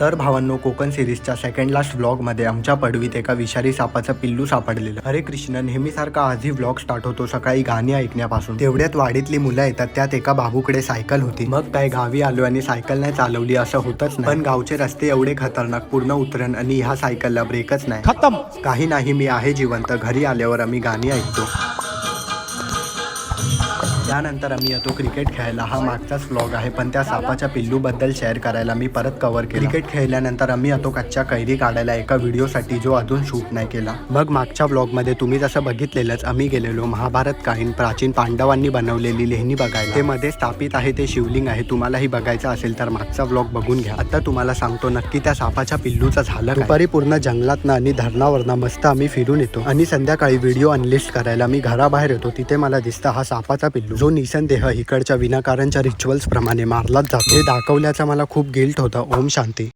तर भावांनो, Konkan सिरीजच्या second last व्लॉगमध्ये आमच्या पडवीत एका विषारी सापाचं पिल्लू सापडलेलं. हरे कृष्ण. नेहमीसारखा आजही व्लॉग स्टार्ट होतो सकाळी गाणी ऐकण्यापासून. तेवढ्यात वाडीतली मुलं येतात, त्यात एका बाबूकडे सायकल होती. मग काय गावी आलो आणि सायकल नाही चालवली असं होतच नाही. पण गावचे रस्ते एवढे खतरनाक, पूर्ण उतरण आणि ह्या सायकलला ब्रेकच नाही. खतम. काही नाही, मी आहे जिवंत. घरी आल्यावर आम्ही गाणी ऐकतो. त्यानंतर आम्ही येतो क्रिकेट खेळायला. हा मागचाच व्लॉग आहे, पण त्या सापाच्या पिल्लू बद्दल शेअर करायला मी परत कव्हर केला. क्रिकेट खेळल्यानंतर आम्ही येतो कच्च्या कैरी काढायला एका व्हिडिओसाठी, जो अजून शूट नाही केला. मग मागच्या व्लॉगमध्ये तुम्ही जसं बघितलेलंच, आम्ही गेलेलो महाभारत कालीन प्राचीन पांडवांनी बनवलेली लेहनी बघायला. ते मध्ये स्थापित आहे, ते शिवलिंग आहे. तुम्हालाही बघायचं असेल तर मागचा व्लॉग बघून घ्या. आता तुम्हाला सांगतो नक्की त्या सापाच्या पिल्लूचं झालं. दुपारी पूर्ण जंगलातनं आणि धरणावरनं मस्त आम्ही फिरून येतो आणि संध्याकाळी व्हिडिओ अनलिस्ट करायला मी घराबाहेर येतो. तिथे मला दिसतं हा सापाचा पिल्लू, जो निसंदेह इकडच्या विनाकारणच्या रिच्युअल्स प्रमाणे मारलाच जातो. हे दाखवल्याचा मला खूप गिल्ट होता. ओम शांती.